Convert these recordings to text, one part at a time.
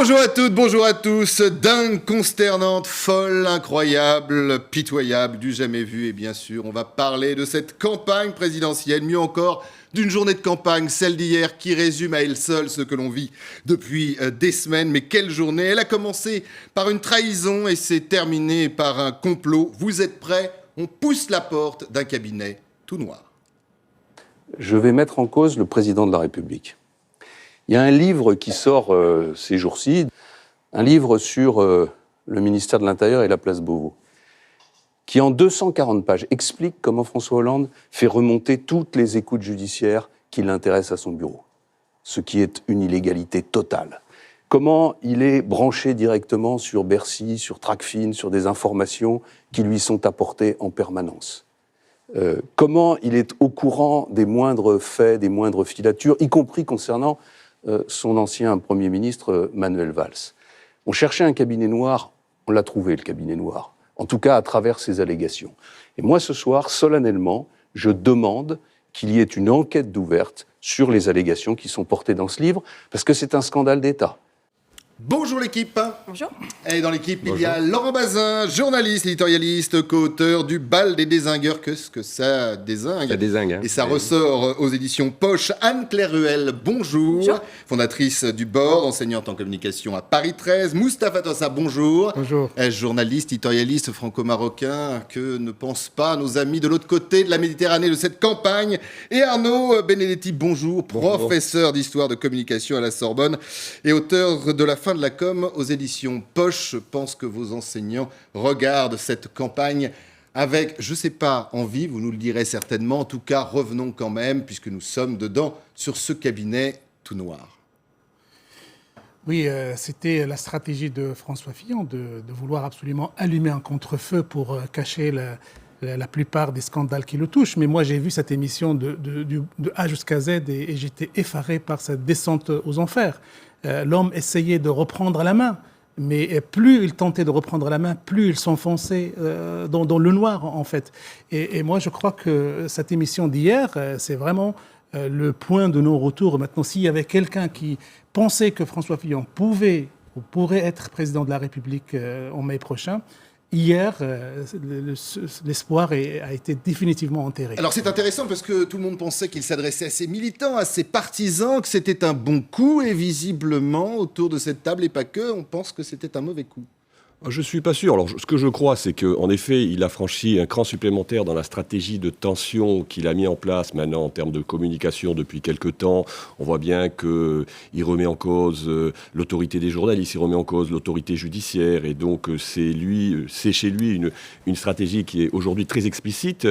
Bonjour à toutes, bonjour à tous. Dingue, consternante, folle, incroyable, pitoyable, du jamais vu. Et bien sûr, on va parler de cette campagne présidentielle, mieux encore d'une journée de campagne, celle d'hier, qui résume à elle seule ce que l'on vit depuis des semaines. Mais quelle journée! Elle a commencé par une trahison et s'est terminée par un complot. Vous êtes prêts? On pousse la porte d'un cabinet tout noir. Je vais mettre en cause le président de la République. Il y a un livre qui sort ces jours-ci, un livre sur le ministère de l'Intérieur et la place Beauvau, qui en 240 pages explique comment François Hollande fait remonter toutes les écoutes judiciaires qui l'intéressent à son bureau, ce qui est une illégalité totale. Comment il est branché directement sur Bercy, sur Tracfin, sur des informations qui lui sont apportées en permanence. Comment il est au courant des moindres faits, des moindres filatures, y compris concernant son ancien Premier ministre Manuel Valls. On cherchait un cabinet noir, on l'a trouvé le cabinet noir, en tout cas à travers ces allégations. Et moi ce soir, solennellement, je demande qu'il y ait une enquête ouverte sur les allégations qui sont portées dans ce livre, parce que c'est un scandale d'État. Bonjour l'équipe. Bonjour. Et dans l'équipe, il y a Laurent Bazin, journaliste, éditorialiste, co-auteur du Bal des dézingueurs. Qu'est-ce que ça dézingue? Ça dézingue, hein. Et ça ressort aux éditions Poche. Anne-Claire Ruel, bonjour. Bonjour. Fondatrice du Board, enseignante en communication à Paris 13. Moustapha Tossa, bonjour. Bonjour. Journaliste, éditorialiste franco-marocain. Que ne pensent pas nos amis de l'autre côté de la Méditerranée de cette campagne? Et Arnaud Benedetti, bonjour. Professeur d'histoire de communication à la Sorbonne et auteur de La fin de la com aux éditions Poche. Je pense que vos enseignants regardent cette campagne avec, je ne sais pas, envie, vous nous le direz certainement. En tout cas, revenons quand même, puisque nous sommes dedans, sur ce cabinet tout noir. Oui, c'était la stratégie de François Fillon de vouloir absolument allumer un contre-feu pour cacher la plupart des scandales qui le touchent. Mais moi, j'ai vu cette émission de A jusqu'à Z et j'étais effaré par cette descente aux enfers. L'homme essayait de reprendre la main, mais plus il tentait de reprendre la main, plus il s'enfonçait dans le noir, en fait. Et moi, je crois que cette émission d'hier, c'est vraiment le point de non-retour. Maintenant, s'il y avait quelqu'un qui pensait que François Fillon pouvait ou pourrait être président de la République en mai prochain, hier, l'espoir a été définitivement enterré. Alors c'est intéressant parce que tout le monde pensait qu'il s'adressait à ses militants, à ses partisans, que c'était un bon coup, et visiblement, autour de cette table, et pas que, on pense que c'était un mauvais coup. Je ne suis pas sûr. Alors, ce que je crois, c'est qu'en effet, il a franchi un cran supplémentaire dans la stratégie de tension qu'il a mis en place maintenant en termes de communication depuis quelque temps. On voit bien qu'il remet en cause l'autorité des journalistes, il remet en cause l'autorité judiciaire. Et donc, c'est chez lui une stratégie qui est aujourd'hui très explicite.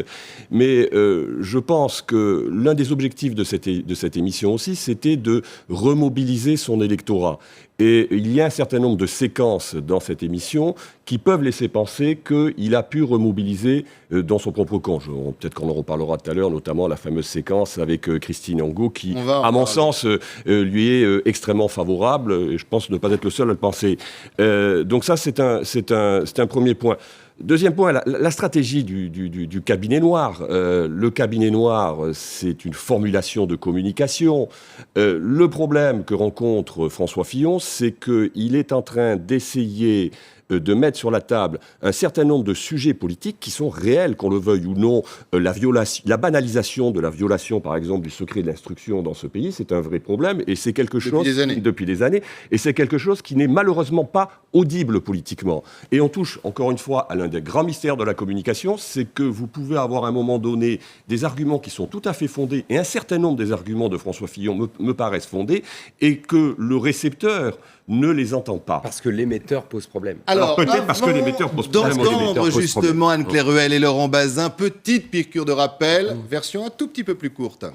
Mais je pense que l'un des objectifs de cette émission aussi, c'était de remobiliser son électorat. Et il y a un certain nombre de séquences dans cette émission qui peuvent laisser penser qu'il a pu remobiliser dans son propre camp. Peut-être qu'on en reparlera tout à l'heure, notamment la fameuse séquence avec Christine Angot, qui, à mon sens, lui est extrêmement favorable. Et je pense ne pas être le seul à le penser. Donc ça, c'est un premier point. Deuxième point, la stratégie du cabinet noir. Le cabinet noir, c'est une formulation de communication. Le problème que rencontre François Fillon, c'est qu'il est en train d'essayer de mettre sur la table un certain nombre de sujets politiques qui sont réels, qu'on le veuille ou non. La banalisation de la violation, par exemple, du secret de l'instruction dans ce pays, c'est un vrai problème, et c'est quelque chose depuis des années, et c'est quelque chose qui n'est malheureusement pas audible politiquement. Et on touche, encore une fois, à l'un des grands mystères de la communication, c'est que vous pouvez avoir à un moment donné des arguments qui sont tout à fait fondés, et un certain nombre des arguments de François Fillon me paraissent fondés, et que le récepteur ne les entend pas. Parce que l'émetteur pose problème. Alors peut-être parce que l'émetteur pose problème. D'entendre justement Anne-Claire Ruel et Laurent Bazin, petite piqûre de rappel, version un tout petit peu plus courte.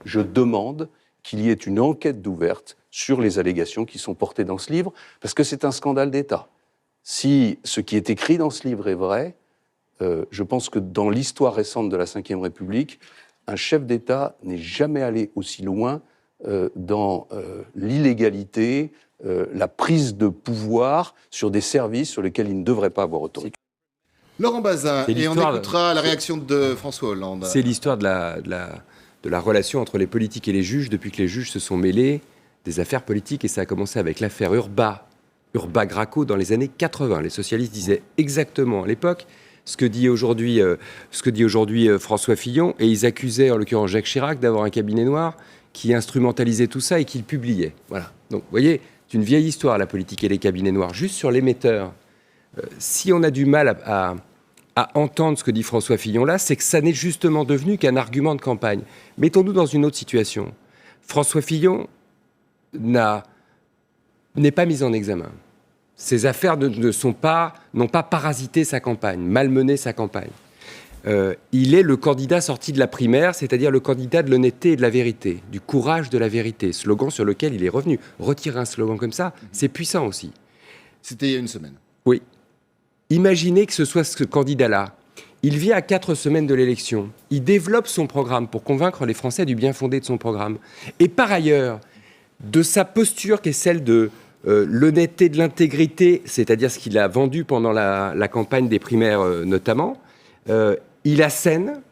Je demande qu'il y ait une enquête ouverte sur les allégations qui sont portées dans ce livre, parce que c'est un scandale d'État. Si ce qui est écrit dans ce livre est vrai, je pense que dans l'histoire récente de la Ve République, un chef d'État n'est jamais allé aussi loin dans l'illégalité, la prise de pouvoir sur des services sur lesquels il ne devrait pas avoir autorité. Laurent Bazin, et on écoutera la réaction de François Hollande. C'est l'histoire de la relation entre les politiques et les juges depuis que les juges se sont mêlés des affaires politiques, et ça a commencé avec l'affaire Urba-Graco dans les années 80. Les socialistes disaient exactement à l'époque ce que dit aujourd'hui François Fillon, et ils accusaient en l'occurrence Jacques Chirac d'avoir un cabinet noir qui instrumentalisait tout ça et qui le publiait. Voilà. Donc, vous voyez, c'est une vieille histoire, la politique et les cabinets noirs. Juste sur l'émetteur, si on a du mal à entendre ce que dit François Fillon là, c'est que ça n'est justement devenu qu'un argument de campagne. Mettons-nous dans une autre situation. François Fillon n'est pas mis en examen. Ces affaires n'ont pas parasité sa campagne, malmené sa campagne. Il est le candidat sorti de la primaire, c'est-à-dire le candidat de l'honnêteté et de la vérité, du courage de la vérité, slogan sur lequel il est revenu. Retirer un slogan comme ça, c'est puissant aussi. C'était il y a une semaine. Oui. Imaginez que ce soit ce candidat-là. Il vient à 4 semaines de l'élection. Il développe son programme pour convaincre les Français du bien fondé de son programme. Et par ailleurs, de sa posture qui est celle de l'honnêteté, de l'intégrité, c'est-à-dire ce qu'il a vendu pendant la campagne des primaires notamment, il assène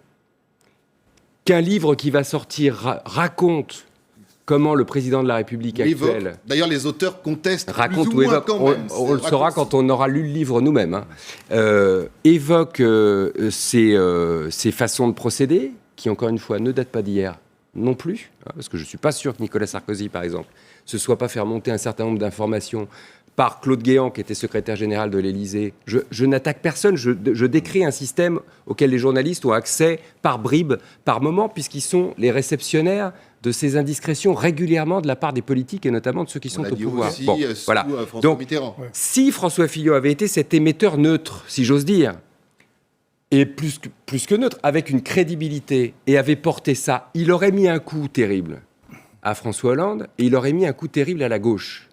qu'un livre qui va sortir raconte comment le président de la République actuel... D'ailleurs, les auteurs contestent raconte plus ou moins évoque, quand même. On le saura quand on aura lu le livre nous-mêmes. Évoque ces façons de procéder, qui, encore une fois, ne datent pas d'hier non plus, parce que je ne suis pas sûr que Nicolas Sarkozy, par exemple, se soit pas fait remonter un certain nombre d'informations par Claude Guéant, qui était secrétaire général de l'Élysée. Je n'attaque personne, je décris un système auquel les journalistes ont accès par bribes, par moment, puisqu'ils sont les réceptionnaires de ces indiscrétions régulièrement de la part des politiques et notamment de ceux qui sont au pouvoir. Aussi, voilà. François Mitterrand. Si François Fillon avait été cet émetteur neutre, si j'ose dire, et plus que neutre, avec une crédibilité, et avait porté ça, il aurait mis un coup terrible à François Hollande et il aurait mis un coup terrible à la gauche.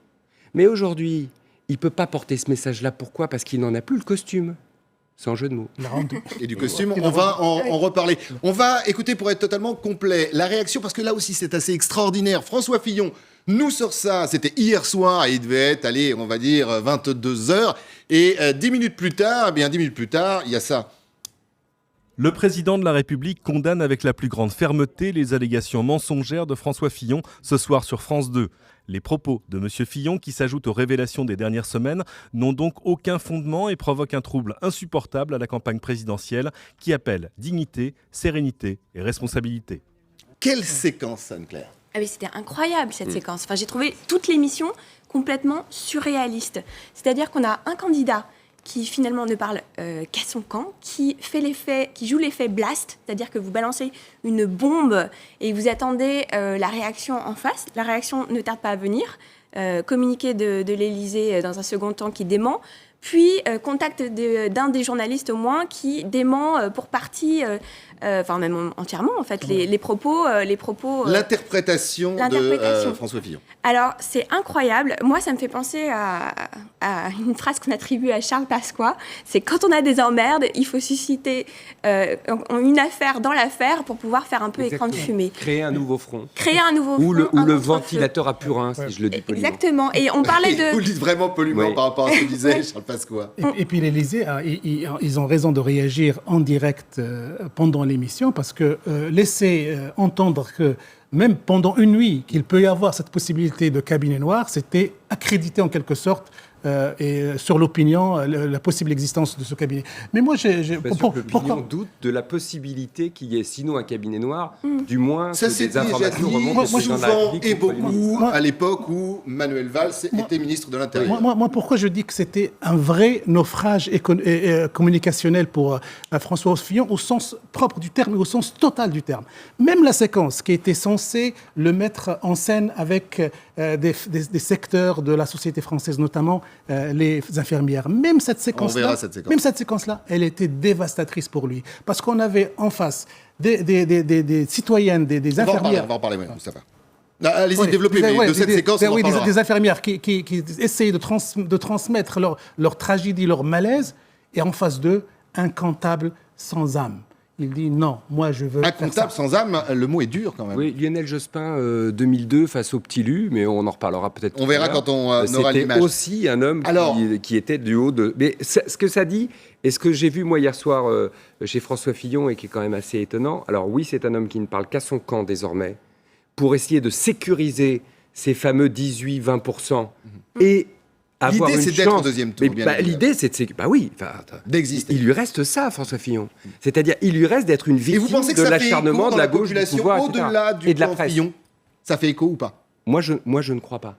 Mais aujourd'hui, il ne peut pas porter ce message-là. Pourquoi ? Parce qu'il n'en a plus le costume. Sans jeu de mots. Et du costume, on va en reparler. On va écouter, pour être totalement complet, la réaction, parce que là aussi c'est assez extraordinaire. François Fillon nous sort ça, c'était hier soir, et il devait être, allez, on va dire 22h. Et 10 minutes plus tard, il y a ça. Le président de la République condamne avec la plus grande fermeté les allégations mensongères de François Fillon ce soir sur France 2. Les propos de M. Fillon, qui s'ajoutent aux révélations des dernières semaines, n'ont donc aucun fondement et provoquent un trouble insupportable à la campagne présidentielle qui appelle dignité, sérénité et responsabilité. Quelle séquence, Anne-Claire ? Ah oui, c'était incroyable cette séquence. Enfin, j'ai trouvé toute l'émission complètement surréaliste. C'est-à-dire qu'on a un candidat qui finalement ne parle qu'à son camp, qui joue l'effet blast, c'est-à-dire que vous balancez une bombe et vous attendez la réaction en face. La réaction ne tarde pas à venir. Communiqué de l'Élysée dans un second temps qui dément. Puis contact d'un des journalistes au moins qui dément pour partie, enfin même entièrement en fait, les propos. L'interprétation de François Fillon. Alors c'est incroyable. Moi ça me fait penser à une phrase qu'on attribue à Charles Pasqua. C'est quand on a des emmerdes, il faut susciter une affaire dans l'affaire pour pouvoir faire un peu écran de fumée. Créer un nouveau front. Créer un nouveau front. Ou le ventilateur à purin, si je le dis poliment. Exactement. Et on parlait de... Vous le dites vraiment poliment par rapport à ce que disait Charles Pasqua. Et puis l'Élysée, ils ont raison de réagir en direct pendant l'émission, parce que laisser entendre que même pendant une nuit, qu'il peut y avoir cette possibilité de cabinet noir, c'était accréditer en quelque sorte et sur l'opinion, la possible existence de ce cabinet. Mais moi, l'opinion doute de la possibilité qu'il y ait sinon un cabinet noir, du moins ça que des informations remontent. Moi, souvent et beaucoup à l'époque où Manuel Valls était ministre de l'Intérieur. Moi, pourquoi je dis que c'était un vrai naufrage communicationnel pour François Fillon au sens propre du terme et au sens total du terme. Même la séquence qui était censée le mettre en scène avec des secteurs de la société française, notamment les infirmières. Même cette séquence-là, elle était dévastatrice pour lui. Parce qu'on avait en face des citoyennes, des infirmières... On va en parler, Moustapha. Allez-y, développez, mais de cette séquence, on en parlera. Des infirmières qui essayaient de transmettre leur tragédie, leur malaise, et en face d'eux, un comptable sans âme. Il dit non, moi je veux. Un comptable sans âme, le mot est dur quand même. Oui, Lionel Jospin, 2002, face au petit Lu, mais on en reparlera peut-être. On verra quand on aura l'image. C'était aussi un homme qui était du haut de. Mais ce que ça dit, et ce que j'ai vu moi hier soir chez François Fillon, et qui est quand même assez étonnant. Alors oui, c'est un homme qui ne parle qu'à son camp désormais, pour essayer de sécuriser ces fameux 18-20% et avoir L'idée, une c'est d'être chance. au deuxième tour, Mais, bien bah, évidemment. l'idée, c'est D'exister. il lui reste ça, François Fillon. C'est-à-dire, il lui reste d'être une Et vous victime pensez que de ça fait l'acharnement écho de dans la gauche, du population, pouvoir, etc. au-delà du et de la plan presse. Fillon? Ça fait écho ou pas? Moi, je ne crois pas.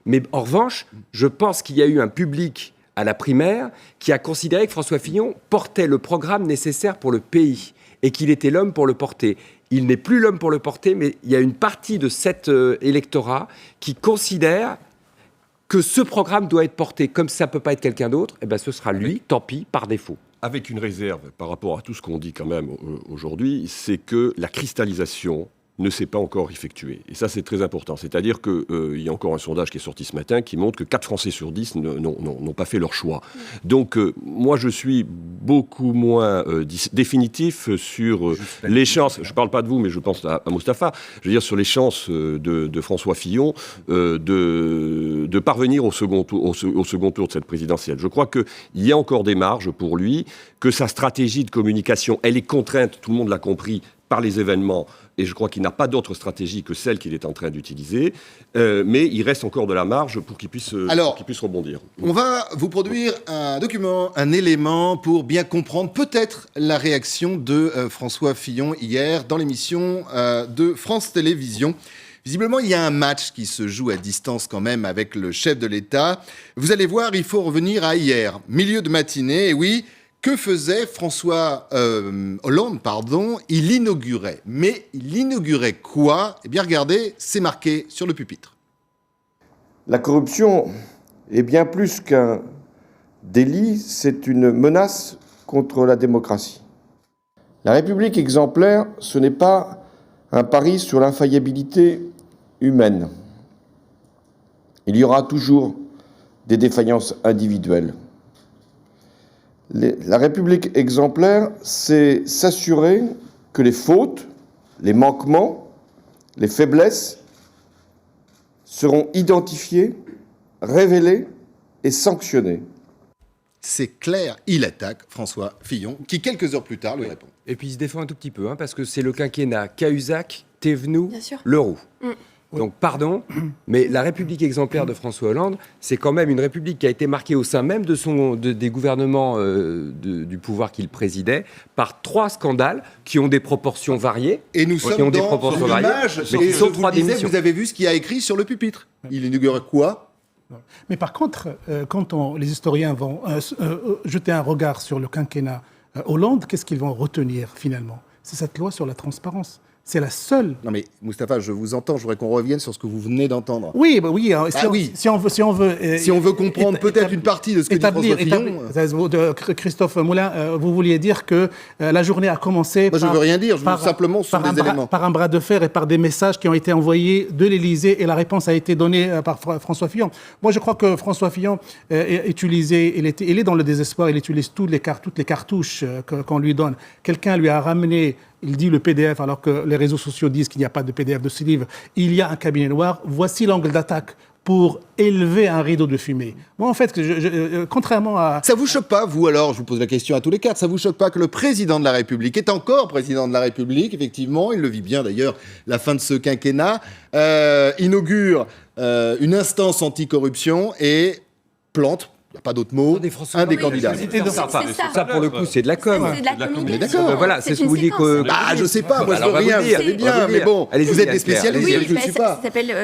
Mais en revanche, je pense qu'il y a eu un public à la primaire qui a considéré que François Fillon portait le programme nécessaire pour le pays et qu'il était l'homme pour le porter. Il n'est plus l'homme pour le porter, mais il y a une partie de cet électorat qui considère que ce programme doit être porté. Comme ça ne peut pas être quelqu'un d'autre, eh ben, ce sera lui, tant pis, par défaut. Avec une réserve par rapport à tout ce qu'on dit quand même aujourd'hui, c'est que la cristallisation ne s'est pas encore effectuée. Et ça, c'est très important. C'est-à-dire qu'il y a encore un sondage qui est sorti ce matin qui montre que 4 Français sur 10 n'ont pas fait leur choix. Donc, moi, je suis beaucoup moins définitif sur les chances. Je ne parle pas de vous, mais je pense à Moustapha. Je veux dire, sur les chances de François Fillon de parvenir au second tour de cette présidentielle. Je crois qu'il y a encore des marges pour lui, que sa stratégie de communication, elle est contrainte, tout le monde l'a compris, par les événements, et je crois qu'il n'a pas d'autre stratégie que celle qu'il est en train d'utiliser, mais il reste encore de la marge pour qu'il puisse rebondir. On va vous produire un document, un élément pour bien comprendre peut-être la réaction de François Fillon hier dans l'émission de France Télévisions. Visiblement, il y a un match qui se joue à distance quand même avec le chef de l'État. Vous allez voir, il faut revenir à hier, milieu de matinée, et oui. Que faisait François Hollande, Il inaugurait. Mais il inaugurait quoi? Eh bien, regardez, c'est marqué sur le pupitre. La corruption est bien plus qu'un délit, c'est une menace contre la démocratie. La République exemplaire, ce n'est pas un pari sur l'infaillibilité humaine. Il y aura toujours des défaillances individuelles. La République exemplaire, c'est s'assurer que les fautes, les manquements, les faiblesses seront identifiées, révélées et sanctionnées. C'est clair, il attaque François Fillon, qui quelques heures plus tard lui répond. Et puis il se défend un tout petit peu, parce que c'est le quinquennat Cahuzac, Thévenoud, Bien sûr. Leroux. Donc, pardon, mais la République exemplaire de François Hollande, c'est quand même une République qui a été marquée au sein même des gouvernements du pouvoir qu'il présidait par 3 scandales qui ont des proportions variées. Et nous sommes des dans proportions variées, l'image, mais qui sont 3 disais, démissions. vous avez vu ce qu'il y a écrit sur le pupitre. Il inaugurait quoi? Mais par contre, quand les historiens vont jeter un regard sur le quinquennat Hollande, qu'est-ce qu'ils vont retenir finalement? C'est cette loi sur la transparence. C'est la seule. Non mais Moustapha, je vous entends, je voudrais qu'on revienne sur ce que vous venez d'entendre. Oui, si on veut comprendre peut-être une partie de ce que dit François Fillon. Christophe Moulin, vous vouliez dire que la journée a commencé. Moi, je ne veux rien dire, je veux simplement sur des éléments. Par un bras de fer et par des messages qui ont été envoyés de l'Élysée et la réponse a été donnée par François Fillon. Moi, je crois que François Fillon il est dans le désespoir, il utilise toutes les cartouches qu'on lui donne. Quelqu'un lui a ramené. Il dit le PDF, alors que les réseaux sociaux disent qu'il n'y a pas de PDF de ce livre. Il y a un cabinet noir. Voici l'angle d'attaque pour élever un rideau de fumée. Moi, en fait, contrairement à... Ça vous choque pas, vous alors, je vous pose la question à tous les quatre, ça vous choque pas que le président de la République est encore président de la République, effectivement, il le vit bien d'ailleurs, la fin de ce quinquennat, inaugure une instance anticorruption et plante, il n'y a pas d'autre mot, un des candidats. Ça, pour le coup, c'est de la com. C'est de la communication. D'accord. Voilà, c'est ce que vous dites que... Bah, je sais pas, moi je veux rien, vous savez bien, mais bon, vous êtes des spécialistes, je ne suis pas.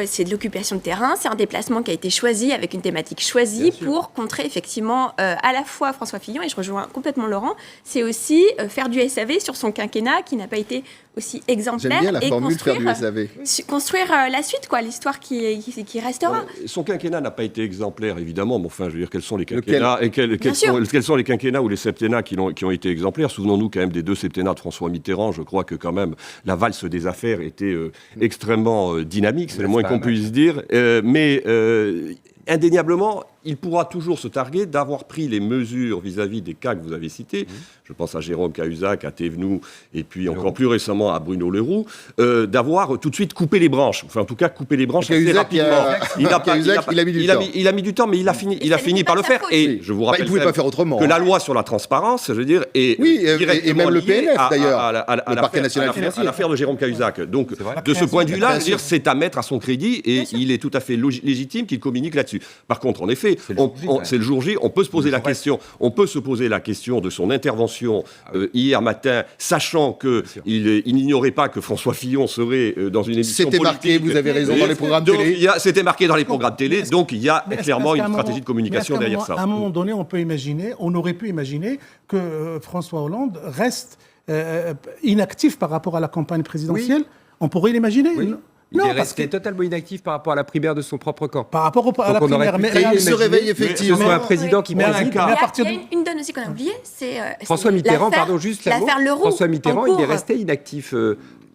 C'est de l'occupation de terrain, c'est un déplacement qui a été choisi avec une thématique choisie pour contrer effectivement à la fois François Fillon, et je rejoins complètement Laurent, c'est aussi faire du SAV sur son quinquennat qui n'a pas été aussi exemplaire. J'aime bien la et formule faire du SAV. Construire la suite, quoi, l'histoire qui restera. Son quinquennat n'a pas été exemplaire, évidemment, mais enfin, je veux dire, quels sont les quinquennats et quels sont les quinquennats ou les septennats qui ont été exemplaires. Souvenons-nous quand même des 2 septennats de François Mitterrand. Je crois que quand même la valse des affaires était extrêmement dynamique, c'est le moins qu'on puisse dire. Mais indéniablement, il pourra toujours se targuer d'avoir pris les mesures vis-à-vis des cas que vous avez cités. Je pense à Jérôme Cahuzac, à Thévenoud, et puis encore plus récemment à Bruno Le Roux, d'avoir tout de suite coupé les branches. Enfin, en tout cas, coupé les branches assez rapidement. Il a mis du temps, mais il a fini par le faire. Et je vous rappelle il pouvait pas faire autrement, que la loi sur la transparence, je veux dire, est et même le PNF d'ailleurs, à l'affaire de Jérôme Cahuzac. Donc, de ce point de vue-là, je veux dire, c'est à mettre à son crédit, et il est tout à fait légitime qu'il communique là-dessus. Par contre, en effet, c'est le jour J, on peut se poser la question, de son intervention hier matin, sachant qu'il n'ignorait pas que François Fillon serait dans une émission politique. C'était marqué, vous avez raison, dans les programmes télé. C'était marqué dans les programmes télé, donc il y a clairement une stratégie de communication derrière ça. À un moment donné, on aurait pu imaginer que François Hollande reste inactif par rapport à la campagne présidentielle. On pourrait l'imaginer. Oui. Il est resté totalement inactif par rapport à la primaire de son propre camp. Par rapport à la primaire. Mais il se réveille effectivement. Ce soit un président qui préside. Il y a une donne aussi qu'on a oubliée, c'est François Mitterrand, l'affaire Leroux. François Mitterrand, il est resté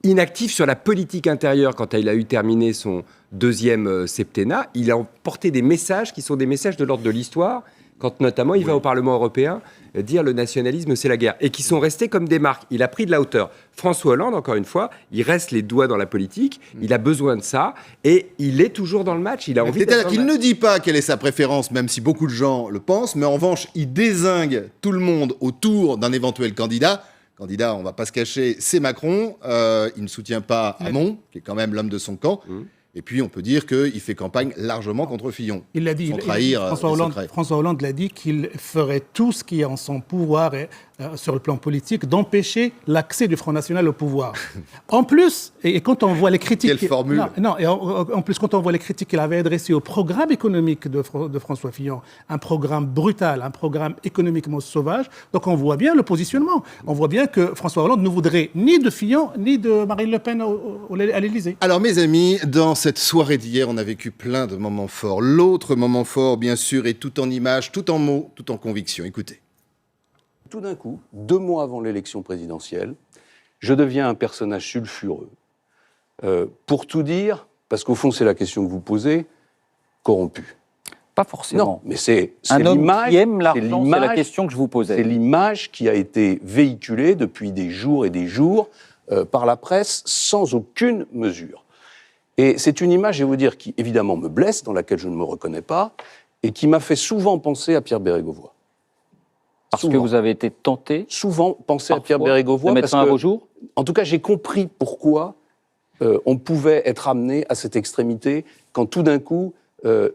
inactif sur la politique intérieure quand il a eu terminé son deuxième septennat. Il a porté des messages qui sont des messages de l'ordre de l'histoire, quand notamment il va au Parlement européen dire le nationalisme c'est la guerre, et qui sont restés comme des marques. Il a pris de la hauteur. François Hollande, encore une fois, il reste les doigts dans la politique, il a besoin de ça, et il est toujours dans le match, il a envie C'est-à-dire qu'il ne dit pas quelle est sa préférence, même si beaucoup de gens le pensent, mais en revanche, il dézingue tout le monde autour d'un éventuel candidat. Candidat, on ne va pas se cacher, c'est Macron. Il ne soutient pas Hamon, qui est quand même l'homme de son camp. Et puis, on peut dire qu'il fait campagne largement contre Fillon. Il l'a dit. Sans trahir François Hollande l'a dit qu'il ferait tout ce qui est en son pouvoir sur le plan politique d'empêcher l'accès du Front National au pouvoir. En plus, et quand on voit les critiques... Quelle formule. En plus, quand on voit les critiques qu'il avait adressées au programme économique de François Fillon, un programme brutal, un programme économiquement sauvage, donc on voit bien le positionnement. On voit bien que François Hollande ne voudrait ni de Fillon, ni de Marine Le Pen à l'Élysée. Alors, mes amis, dans cette soirée d'hier, on a vécu plein de moments forts. L'autre moment fort, bien sûr, est tout en images, tout en mots, tout en conviction. Écoutez. Tout d'un coup, 2 mois avant l'élection présidentielle, je deviens un personnage sulfureux. Pour tout dire, parce qu'au fond, c'est la question que vous posez, corrompu. Pas forcément. Non, mais c'est un homme qui aime l'argent, c'est la question que je vous posais. C'est l'image qui a été véhiculée depuis des jours et des jours par la presse sans aucune mesure. Et c'est une image, je vais vous dire, qui évidemment me blesse, dans laquelle je ne me reconnais pas, et qui m'a fait souvent penser à Pierre Bérégovoy. Parce que vous avez été tenté souvent penser à Pierre Bérégovoy. De mettre fin à vos jours. En tout cas, j'ai compris pourquoi on pouvait être amené à cette extrémité quand tout d'un coup,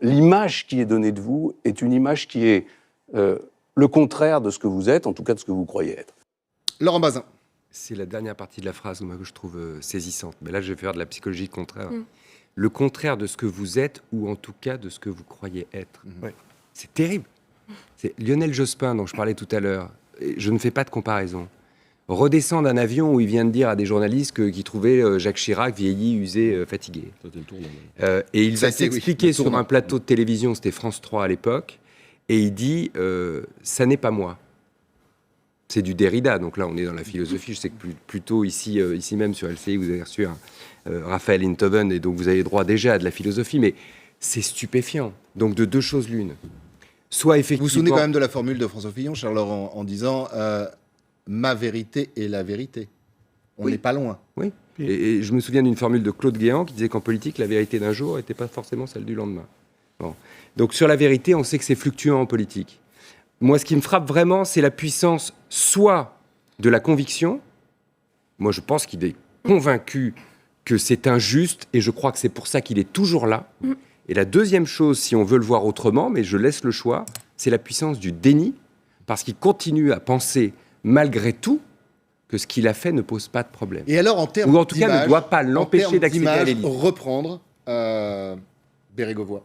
l'image qui est donnée de vous est une image qui est le contraire de ce que vous êtes, en tout cas de ce que vous croyez être. Laurent Bazin. C'est la dernière partie de la phrase que je trouve saisissante. Mais là, je vais faire de la psychologie contraire. Le contraire de ce que vous êtes, ou en tout cas de ce que vous croyez être. C'est terrible. C'est Lionel Jospin, dont je parlais tout à l'heure. Je ne fais pas de comparaison. Redescend d'un avion où il vient de dire à des journalistes qu'il trouvait Jacques Chirac vieilli, usé, fatigué. Et il va s'expliquer sur un plateau de télévision, c'était France 3 à l'époque, et il dit « ça n'est pas moi ». C'est du Derrida, donc là on est dans la philosophie. Je sais que plutôt ici même sur LCI, vous avez reçu Raphaël Enthoven, et donc vous avez droit déjà à de la philosophie, mais c'est stupéfiant. Donc de 2 choses l'une. Soit effectivement... Vous vous souvenez quand même de la formule de François Fillon, Charles Laurent, en disant ma vérité est la vérité. On n'est pas loin. Oui. Et je me souviens d'une formule de Claude Guéant qui disait qu'en politique, la vérité d'un jour n'était pas forcément celle du lendemain. Bon. Donc sur la vérité, on sait que c'est fluctuant en politique. Moi, ce qui me frappe vraiment, c'est la puissance soit de la conviction. Moi, je pense qu'il est convaincu que c'est injuste, et je crois que c'est pour ça qu'il est toujours là. Et la deuxième chose, si on veut le voir autrement, mais je laisse le choix, c'est la puissance du déni, parce qu'il continue à penser, malgré tout, que ce qu'il a fait ne pose pas de problème. Et alors, en termes ou en tout cas, ne doit pas l'empêcher d'accéder à l'élite. Reprendre Bérégovoy.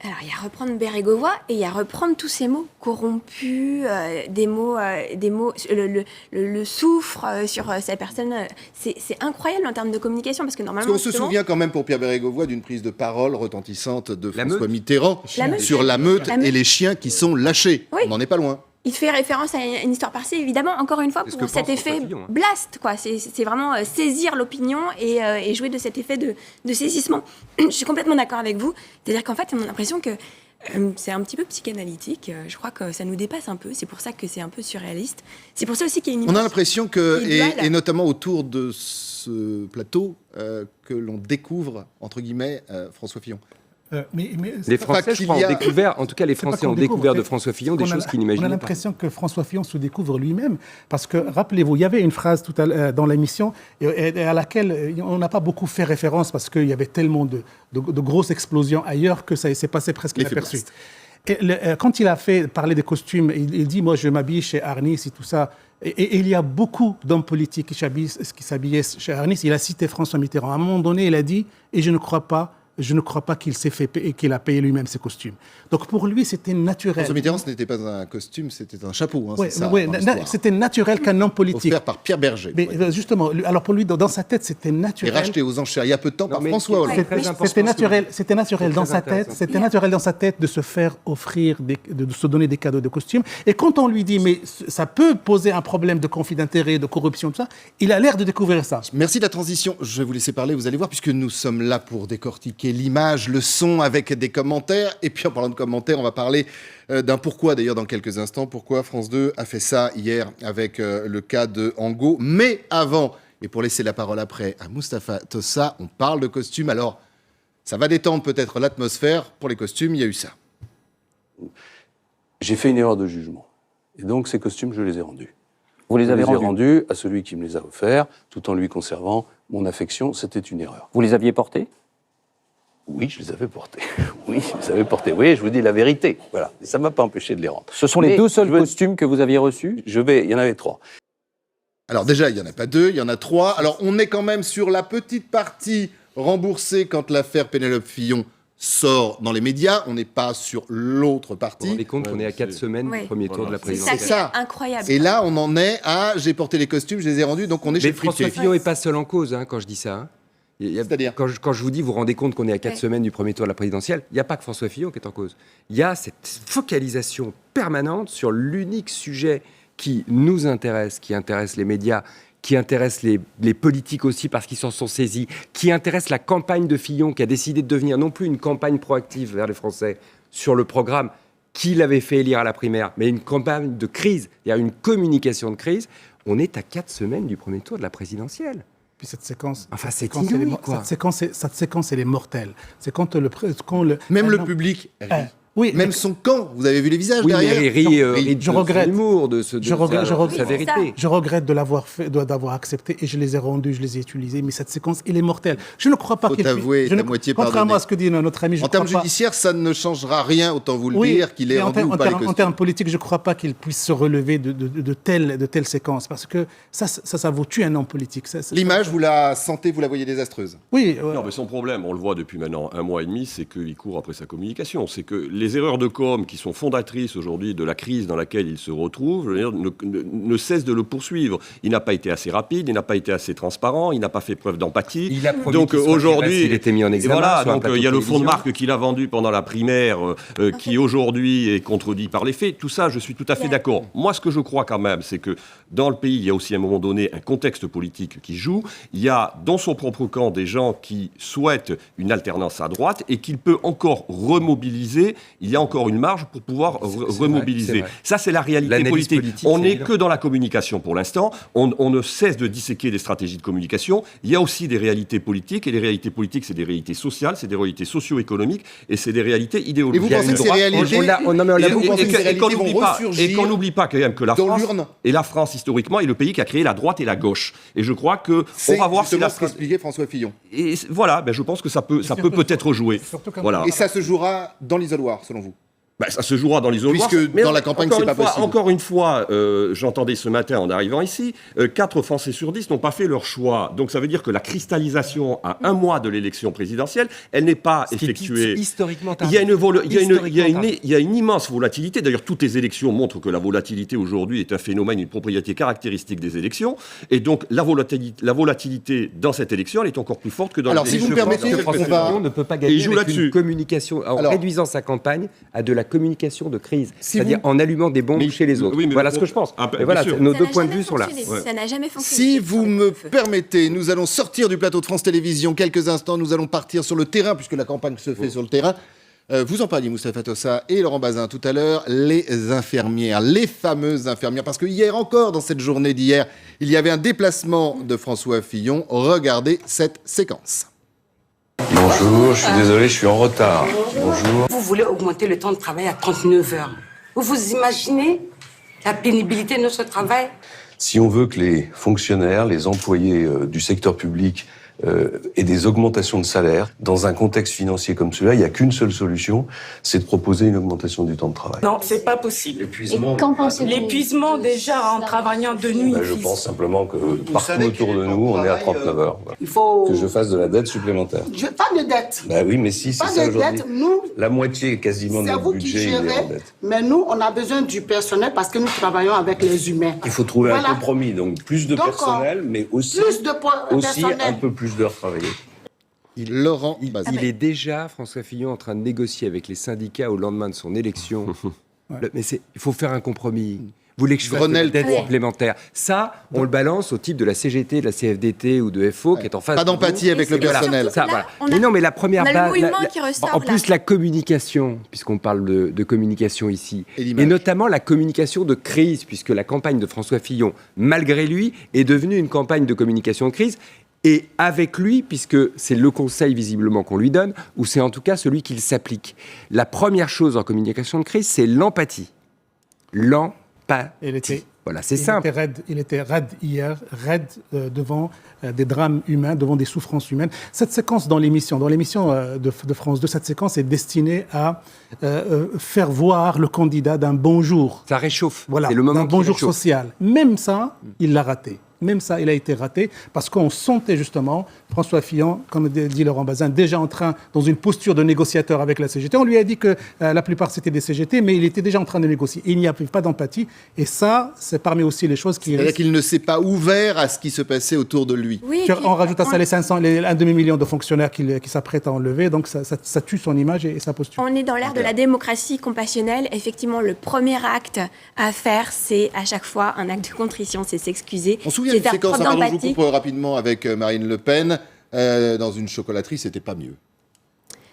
Alors, il y a reprendre Bérégovoy et il y a reprendre tous ces mots corrompus, des mots, le soufre sur cette personne. C'est incroyable en termes de communication parce que normalement. Parce qu'on se souvient quand même pour Pierre Bérégovoy d'une prise de parole retentissante de François Mitterrand sur la meute et les chiens qui sont lâchés. Oui. On n'en est pas loin. Il fait référence à une histoire passée, évidemment, encore une fois, pour cet effet blast, quoi. C'est vraiment saisir l'opinion et jouer de cet effet de saisissement. Je suis complètement d'accord avec vous. C'est-à-dire qu'en fait, on a l'impression que C'est un petit peu psychanalytique. Je crois que ça nous dépasse un peu. C'est pour ça que c'est un peu surréaliste. C'est pour ça aussi qu'il y a une On a image l'impression que, visuelle. et notamment autour de ce plateau, que l'on découvre, entre guillemets, François Fillon. Les Français, je crois, ont découvert, en tout cas les Français ont découvert de François Fillon des choses qu'ils n'imaginaient pas. On a pas. l'impression que François Fillon se découvre lui-même, parce que, rappelez-vous, il y avait une phrase tout à l'heure dans l'émission et à laquelle on n'a pas beaucoup fait référence, parce qu'il y avait tellement de grosses explosions ailleurs que ça s'est passé presque inaperçu. Et quand il a fait parler des costumes, il dit « Moi, je m'habille chez Arnis et tout ça ». Et il y a beaucoup d'hommes politiques qui s'habillaient chez Arnis. Il a cité François Mitterrand. À un moment donné, il a dit « Et je ne crois pas qu'il s'est fait payer et qu'il a payé lui-même ses costumes. » Donc pour lui, c'était naturel. François Mitterrand, ce n'était pas un costume, c'était un chapeau. Hein, Oui, c'est ça, c'était naturel qu'un homme politique. Offert par Pierre Berger. Mais justement, alors pour lui, dans sa tête, c'était Et naturel. racheté aux enchères il y a peu de temps par François Hollande. C'était naturel dans sa tête. C'était naturel dans sa tête de se faire offrir, de se donner des cadeaux de costumes. Et quand on lui dit, mais ça peut poser un problème de conflit d'intérêts, de corruption, tout ça, il a l'air de découvrir ça. Merci de la transition. Je vais vous laisser parler, vous allez voir, puisque nous sommes là pour décortiquer l'image, le son avec des commentaires. Et puis en parlant de commentaires, on va parler d'un pourquoi, d'ailleurs, dans quelques instants. Pourquoi France 2 a fait ça hier avec le cas de Ango. Mais avant, et pour laisser la parole après à Moustapha Tossa, on parle de costumes. Alors, ça va détendre peut-être l'atmosphère. Pour les costumes, il y a eu ça. J'ai fait une erreur de jugement. Et donc, ces costumes, je les ai rendus. Vous les avez Je les ai rendus. rendus à celui qui me les a offerts, tout en lui conservant mon affection. C'était une erreur. Vous les aviez portés? Oui, je les avais portés. Oui, je les avais portés. Oui, je vous dis la vérité. Voilà. Et ça ne m'a pas empêché de les rendre. Ce sont les Mais deux seuls je veux- costumes que vous aviez reçus? Il y en avait 3. Alors déjà, il n'y en a pas 2, il y en a 3. Alors on est quand même sur la petite partie remboursée quand l'affaire Pénélope Fillon sort dans les médias. On n'est pas sur l'autre Vous vous partie. rendez compte qu'on est à 4 semaines Oui. du premier tour de la C'est présidentielle. C'est ça. qui est incroyable. Et là, on en est à j'ai porté les costumes, je les ai rendus, donc on est chez Mais François Frité. Fillon n'est pas seul en cause hein, quand je dis ça. Hein. C'est-à-dire Quand je vous dis, vous vous rendez compte qu'on est à 4 Ouais. semaines du premier tour de la présidentielle, il n'y a pas que François Fillon qui est en cause. Il y a cette focalisation permanente sur l'unique sujet qui nous intéresse, qui intéresse les médias, qui intéresse les politiques aussi parce qu'ils s'en sont saisis, qui intéresse la campagne de Fillon qui a décidé de devenir non plus une campagne proactive vers les Français sur le programme qu'il avait fait élire à la primaire, mais une campagne de crise, il y a une communication de crise. On est à 4 semaines du premier tour de la présidentielle. Puis cette séquence, Enfin, cette c'est séquence, inouï, elle est- quoi. cette séquence, elle est mortelle. C'est quand Même le non. public rit. Oui, Même son camp, vous avez vu les visages Oui, mais derrière rit de je son regrette. humour, de Je regrette. sa vérité. Je regrette de l'avoir fait, d'avoir accepté et je les ai rendus, je les ai utilisés. Mais cette séquence, elle est mortelle. Je ne crois pas Faut qu'il avouer, je t'as ne- moitié Contrairement pardonné. à ce que dit notre ami, je En ne crois termes pas. judiciaires, ça ne changera rien, autant vous le Oui, dire, qu'il est mais rendu ou pas les en costumes. termes politiques, je ne crois pas qu'il puisse se relever de telles séquences. Parce que ça vous tue un homme politique. L'image, vous la sentez, vous la voyez désastreuse. Oui. Non, mais son problème, on le voit depuis maintenant 1 mois et demi, c'est qu'il court après sa communication. C'est que les erreurs de com qui sont fondatrices aujourd'hui de la crise dans laquelle il se retrouve, je veux dire, ne cessent de le poursuivre. Il n'a pas été assez rapide, il n'a pas été assez transparent, il n'a pas fait preuve d'empathie. Il a promis Donc qu'il serait aujourd'hui, viré s'il était mis en et examen voilà, sur un donc plateau il y a de le fonds de télévision. marque qu'il a vendu pendant la primaire, qui aujourd'hui est contredit par les faits. Tout ça, je suis tout à fait d'accord. Moi, ce que je crois quand même, c'est que dans le pays, il y a aussi à un moment donné un contexte politique qui joue. Il y a dans son propre camp des gens qui souhaitent une alternance à droite et qu'il peut encore remobiliser. Il y a encore une marge pour pouvoir remobiliser. c'est vrai. Ça, c'est la réalité L'analyse politique. politique, On c'est n'est évident. que dans la communication pour l'instant. On ne cesse de disséquer des stratégies de communication. Il y a aussi des réalités politiques. Et les réalités politiques, c'est des réalités sociales, c'est des réalités socio-économiques et c'est des réalités idéologiques. Et vous pensez que ces réalités, beaucoup vous pensez que ces Et qu'on réalités vont n'oublie pas, ressurgir et qu'on n'oublie pas quand même que la dans France, l'urne et la France historiquement est le pays qui a créé la droite et la gauche. Et je crois que C'est on va voir si justement la ce qu'expliquait François Fillon. et voilà, ben je pense que ça peut peut-être jouer. Surtout quand- Voilà. Et ça se jouera dans l'isoloir, selon vous? Ben, ça se jouera dans l'isoloir. Puisque mais dans la campagne, encore c'est une pas fois- possible. Encore une fois, j'entendais ce matin en arrivant ici, 4 Français sur 10 n'ont pas fait leur choix. Donc ça veut dire que la cristallisation à 1 mois de l'élection présidentielle, elle n'est pas Ce qui est effectuée. historiquement Il y a une, Historiquement tardif. il y a une immense volatilité. D'ailleurs, toutes les élections montrent que la volatilité aujourd'hui est un phénomène, une propriété caractéristique des élections. Et donc, la volatilité dans cette élection, elle est encore plus forte que dans Alors, les si vous élections me permettez, que François on va- Fillon ne peut pas Et il gagner joue avec là-dessus. une communication, en Alors- réduisant sa campagne à de la communication de crise, Si c'est-à-dire en allumant des bombes Mais- chez les autres. oui, mais Voilà le- ce que je pense. Ah, bien Et voilà, sûr. nos Ça deux n'a points de jamais vue sont là. fonctionné. Ouais. Ça n'a jamais fonctionné. Si sur vous le me feu. permettez, nous allons sortir du plateau de France Télévisions quelques instants. Nous allons partir sur le terrain, puisque la campagne se fait sur le terrain. Vous en parliez, Moustapha Tossa et Laurent Bazin tout à l'heure, les infirmières, les fameuses infirmières. Parce que hier encore, dans cette journée d'hier, il y avait un déplacement de François Fillon. Regardez cette séquence. Bonjour, je suis désolé, je suis en retard. Bonjour. Vous voulez augmenter le temps de travail à 39 heures. Vous vous imaginez la pénibilité de ce travail? Si on veut que les fonctionnaires, les employés du secteur public aient des augmentations de salaire, dans un contexte financier comme celui-là, il n'y a qu'une seule solution, c'est de proposer une augmentation du temps de travail. Non, c'est pas possible. L'épuisement déjà en travaillant de nuit. Je pense simplement que partout autour de nous, on est à 39 heures. Voilà. Il faut... Que je fasse de la dette supplémentaire. Pas de dette. Bah oui, mais si, c'est ça aujourd'hui. Nous, La moitié quasiment de notre budget, il est en dette. mais nous, on a besoin du personnel parce que nous travaillons avec les humains. Il faut trouver Voilà. un compromis, donc plus de Donc, personnel, mais aussi, personnel. un peu plus d'heures travaillées. Laurent Bazin. Il est déjà, François Fillon, en train de négocier avec les syndicats au lendemain de son élection. Mais il faut faire un compromis. Vous voulez que je fasse Grenelle une dette 3. supplémentaire? Ça, on le balance au type de la CGT, de la CFDT ou de FO qui est en face. Pas de nous. d'empathie avec le Et c'est personnel. surtout Ça, là, voilà. on a- Mais non, mais la première on a le base. mot humain qui ressort, En là. plus, la communication, puisqu'on parle de communication ici, Et l'image. et notamment la communication de crise, puisque la campagne de François Fillon, malgré lui, est devenue une campagne de communication de crise. Et avec lui, puisque c'est le conseil visiblement qu'on lui donne, ou c'est en tout cas celui qu'il s'applique. La première chose en communication de crise, c'est l'empathie. L'empathie. Voilà, c'est simple. Il était raide hier, raide devant des drames humains, devant des souffrances humaines. Cette séquence dans l'émission de France 2, cette séquence est destinée à faire voir le candidat d'un bonjour. Ça réchauffe. Voilà, C'est le moment d'un qui bonjour réchauffe. social. Même ça, il l'a raté. Même ça, il a été raté parce qu'on sentait justement François Fillon, comme dit Laurent Bazin, déjà en train, dans une posture de négociateur avec la CGT. On lui a dit que la plupart c'était des CGT, mais il était déjà en train de négocier. Et il n'y a pas d'empathie. Et ça, c'est parmi aussi les choses qui... C'est-à-dire qu'il ne s'est pas ouvert à ce qui se passait autour de lui. Oui, et puis, On rajoute à ça les 500, un demi-million de fonctionnaires qui s'apprêtent à enlever, donc ça tue son image et sa posture. on est dans l'ère de la démocratie compassionnelle. Effectivement, le premier acte à faire, c'est à chaque fois un acte de contrition, c'est s'excuser. On se souvient c'est d'une faire séquence, preuve pardon, je vous d'empathie. coupe rapidement avec Marine Le Pen, dans une chocolaterie, c'était pas mieux.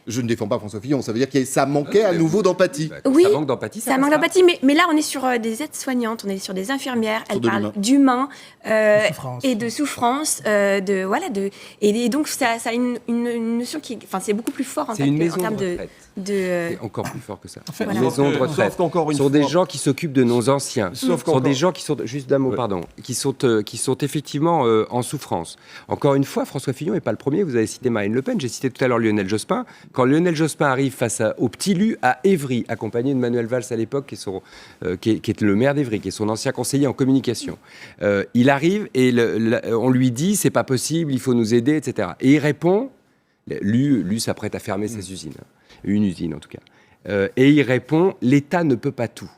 Je ne défends pas François Fillon, ça veut dire que ça manquait à nouveau d'empathie. Oui, Ça manque d'empathie. ça manque d'empathie, mais là, on est sur des aides-soignantes, on est sur des infirmières, elles de parlent d'humain souffrance. et de souffrance, et donc ça a une notion qui, enfin, c'est beaucoup plus fort en C'est fait, une en maison termes de retraite. de C'est encore plus fort que ça. Voilà. Une maison de Sauf retraite. qu'encore une Ce sont des fois- gens qui s'occupent de nos anciens. Sauf Ce sont qu'encore- des gens qui sont, juste d'un mot, pardon, qui sont effectivement en souffrance. Encore une fois, François Fillon n'est pas le premier. Vous avez cité Marine Le Pen, j'ai cité tout à l'heure Lionel Jospin. Quand Lionel Jospin arrive face au petit Lu à Évry, accompagné de Manuel Valls à l'époque, qui est le maire d'Évry, qui est son ancien conseiller en communication. Il arrive et on lui dit c'est pas possible, il faut nous aider, etc. Et il répond, Lu s'apprête à fermer ses usines, une usine en tout cas. Et il répond l'État ne peut pas tout.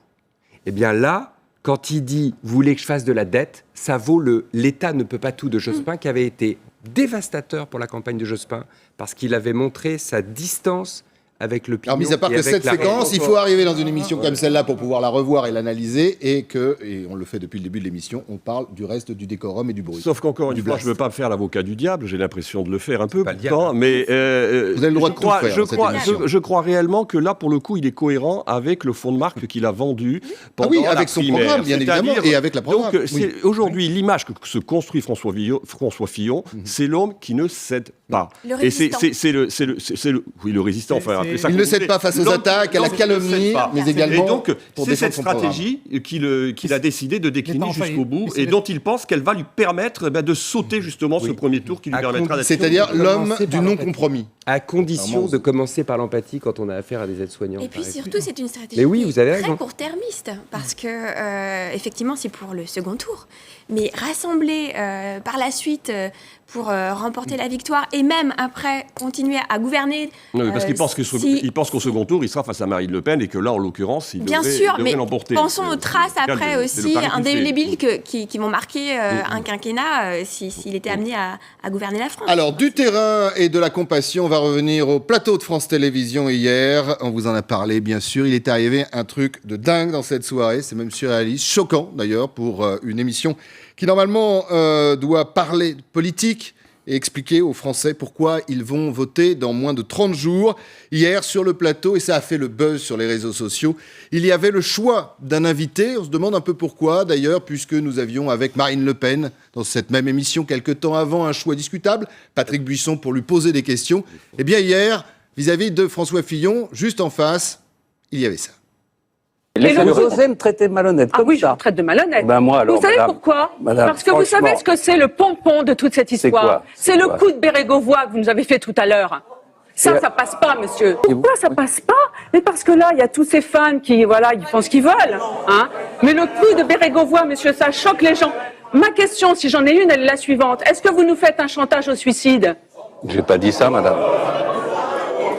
Eh bien là, quand il dit vous voulez que je fasse de la dette, ça vaut l'État ne peut pas tout de Jospin, qui avait été dévastateur pour la campagne de Jospin, parce qu'il avait montré sa distance avec le pignon. Alors, mis à part et que avec cette la séquence, il réalité. faut arriver dans une émission comme celle-là pour pouvoir la revoir et l'analyser, et on le fait depuis le début de l'émission, on parle du reste du décorum et du bruit. Sauf qu'encore une Du fois, blast. je ne veux pas me faire l'avocat du diable, j'ai l'impression de le faire un peu, Pas le pourtant, mais Vous avez le droit de tout faire dans cette émission. je crois réellement que là, pour le coup, il est cohérent avec le fonds de marque qu'il a vendu pendant oui, la avec son primaire. programme, bien évidemment, C'est-à-dire, et avec la programme. Donc, Oui. aujourd'hui, l'image que se construit François Fillon, c'est l'homme qui ne cède pas. Le Et c'est résistant. le résistant, enfin, appelez ça Il comme ne vous cède voulez. pas face aux L'homme- attaques, à la l'homme qui ne calomnie, cède pas. mais également Et donc, pour c'est défendre cette son programme. stratégie qu'il a décidé de décliner Les temps jusqu'au faillit. bout Mais c'est et les- dont il pense qu'elle va lui permettre de sauter justement ce premier tour qui lui À permettra d'être... C'est-à-dire l'homme Commencer du par non-compromis. À condition Vraiment, de commencer par l'empathie quand on a affaire à des aides-soignants. Et puis par exemple. surtout, c'est une stratégie Mais oui, qui vous avez est raison. très court-termiste, parce que effectivement, c'est pour le second tour. Mais rassembler par la suite pour remporter la victoire et même après continuer à gouverner. Non, mais parce qu'il pense si- pense qu'au second tour, il sera face à Marine Le Pen et que là, en l'occurrence, il Bien devrait, sûr, il devrait mais l'emporter. pensons aux traces C'est après le aussi pari qu'il fait. indélébiles qui vont marquer un quinquennat s'il était amené à gouverner la France. Alors, du terrain et de la compassion, on va revenir au plateau de France Télévisions hier. On vous en a parlé, bien sûr. Il est arrivé un truc de dingue dans cette soirée. C'est même surréaliste, choquant d'ailleurs, pour une émission qui, normalement, doit parler de politique et expliquer aux Français pourquoi ils vont voter dans moins de 30 jours. Hier, sur le plateau, et ça a fait le buzz sur les réseaux sociaux, il y avait le choix d'un invité. On se demande un peu pourquoi, d'ailleurs, puisque nous avions avec Marine Le Pen, dans cette même émission, quelques temps avant, un choix discutable, Patrick Buisson pour lui poser des questions. Eh bien, hier, vis-à-vis de François Fillon, juste en face, il y avait ça. Vous osez me traiter de malhonnête comme oui, ça. je vous traite de malhonnête. Ben moi, alors, vous savez madame, pourquoi madame, Parce que vous savez ce que c'est le pompon de toute cette histoire. C'est le coup de Bérégovoy que vous nous avez fait tout à l'heure. Ça passe pas, monsieur. Pourquoi ça passe pas? Mais parce que là, il y a tous ces fans qui, voilà, ils font ce qu'ils veulent. Hein. Mais le coup de Bérégovoy, monsieur, ça choque les gens. Ma question, si j'en ai une, elle est la suivante. Est-ce que vous nous faites un chantage au suicide? J'ai pas dit ça, madame.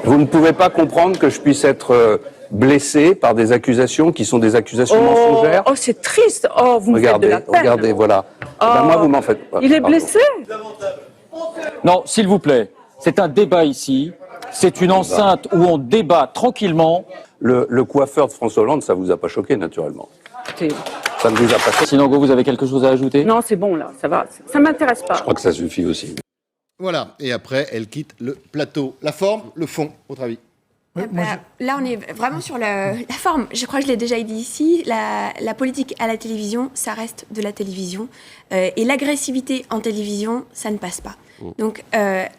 Vous ne pouvez pas comprendre que je puisse être blessé par des accusations qui sont des accusations mensongères. Oh, c'est triste. Oh, vous me faites de la peine. Regardez, voilà. Ben moi, vous m'en faites pas. Il est blessé? Non, s'il vous plaît, c'est un débat ici. C'est une enceinte où on débat tranquillement. Le coiffeur de François Hollande, ça vous a pas choqué, naturellement. Ça ne vous a pas choqué. Sinon, vous avez quelque chose à ajouter? Non, c'est bon, là, ça va. Ça m'intéresse pas. Je crois que ça suffit aussi. Voilà, et après, elle quitte le plateau. La forme, le fond, votre avis? Là, on est vraiment sur la forme. Je crois que je l'ai déjà dit ici. La politique à la télévision, ça reste de la télévision. Et l'agressivité en télévision, ça ne passe pas. Donc,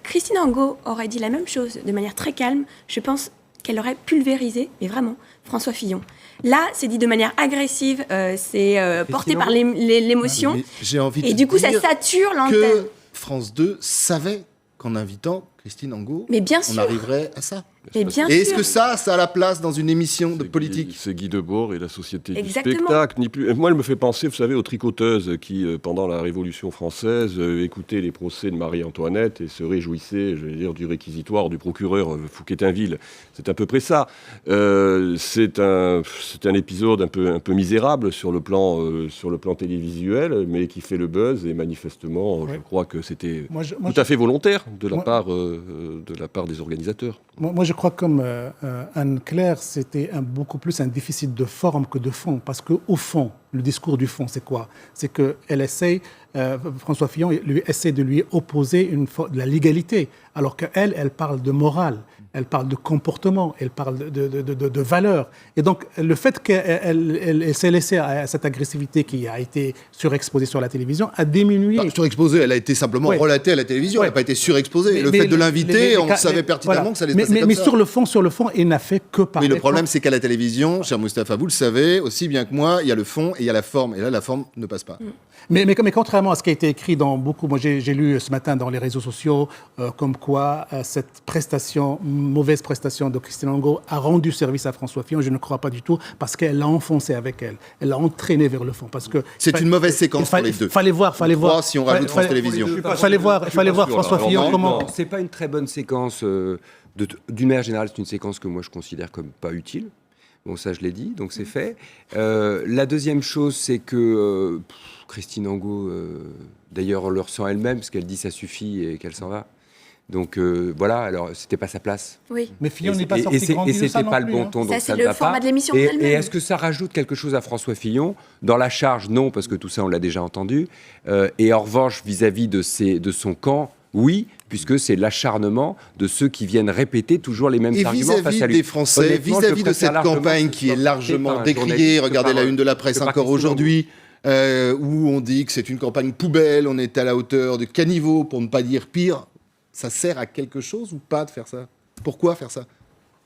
Christine Angot aurait dit la même chose de manière très calme. Je pense qu'elle aurait pulvérisé, mais vraiment, François Fillon. Là, c'est dit de manière agressive, c'est porté par l'émotion. J'ai envie de et du coup, ça dire sature l'antenne. Que France 2 savait qu'en invitant Christine Angot, on arriverait à ça. Mais bien et est-ce sûr. que ça a la place dans une émission de politique? C'est Guy Debord et la Société Exactement. du spectacle, ni plus. Moi, elle me fait penser, vous savez, aux tricoteuses qui, pendant la Révolution française, écoutaient les procès de Marie-Antoinette et se réjouissaient, je vais dire, du réquisitoire du procureur Fouquet-Tinville. C'est à peu près ça. C'est un épisode un peu misérable sur le plan télévisuel, mais qui fait le buzz. Et manifestement, je crois que c'était tout à fait volontaire de la part des organisateurs. Moi, je crois comme Anne-Claire, c'était beaucoup plus un déficit de forme que de fond. Parce qu'au fond, le discours du fond, c'est quoi? C'est qu'elle essaye, François Fillon essaie de lui opposer de la légalité. Alors qu'elle, elle parle de morale, elle parle de comportement, elle parle de valeurs. Et donc, le fait qu'elle s'est laissée à cette agressivité qui a été surexposée sur la télévision a diminué. Surexposée, elle a été simplement relatée à la télévision, elle n'a pas été surexposée. Le fait de l'inviter, on savait pertinemment que ça allait se passer comme ça. Mais sur le fond, il n'a fait que parler. Mais le problème, c'est qu'à la télévision, cher Moustapha, vous le savez aussi bien que moi, il y a le fond et il y a la forme. Et là, la forme ne passe pas. Mais contrairement à ce qui a été écrit dans beaucoup, moi j'ai lu ce matin dans les réseaux sociaux, comme quoi cette mauvaise prestation de Christine Angot a rendu service à François Fillon. Je ne crois pas du tout, parce qu'elle l'a enfoncé avec elle. Elle l'a entraîné vers le fond. C'est une mauvaise séquence pour les deux. Fallait voir. Si on rajoute France Télévisions. Fallait voir François Fillon comment. C'est pas une très bonne séquence. D'une manière générale, c'est une séquence que moi je considère comme pas utile. Bon, ça je l'ai dit, donc c'est fait. La deuxième chose, c'est que Christine Angot, d'ailleurs, on le ressent elle-même, parce qu'elle dit ça suffit et qu'elle s'en va. Donc voilà, alors c'était pas sa place. Oui. Mais Fillon n'est pas sorti grandi de ça. Et c'était pas le bon ton, donc ça ne va pas. C'est le format de l'émission elle-même. Et est-ce que ça rajoute quelque chose à François Fillon? Dans la charge, non, parce que tout ça, on l'a déjà entendu. Et en revanche, vis-à-vis de son camp, oui, puisque c'est l'acharnement de ceux qui viennent répéter toujours les mêmes arguments face à lui. Et vis-à-vis des Français, vis-à-vis de cette campagne qui est largement décriée, regardez la une de la presse encore aujourd'hui, où on dit que c'est une campagne poubelle, on est à la hauteur de caniveau, pour ne pas dire pire. Ça sert à quelque chose ou pas de faire ça? Pourquoi faire ça?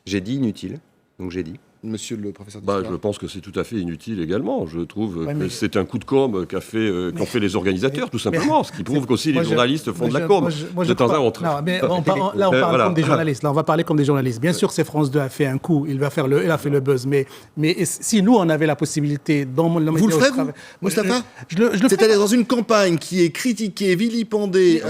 J'ai dit inutile, donc j'ai dit. Monsieur le professeur Je pense que c'est tout à fait inutile également. Je trouve que c'est un coup de com' qu'ont fait les organisateurs, tout simplement. Ce qui prouve qu'aussi les journalistes font de la com'. De temps en temps. On parle comme des journalistes. Là, on va parler comme des journalistes. Bien sûr, c'est France 2 a fait un coup. Il a fait le buzz. Mais si nous, on avait la possibilité... Vous le ferez, vous, Moustapha? C'est-à-dire dans une campagne qui est critiquée, vilipendée,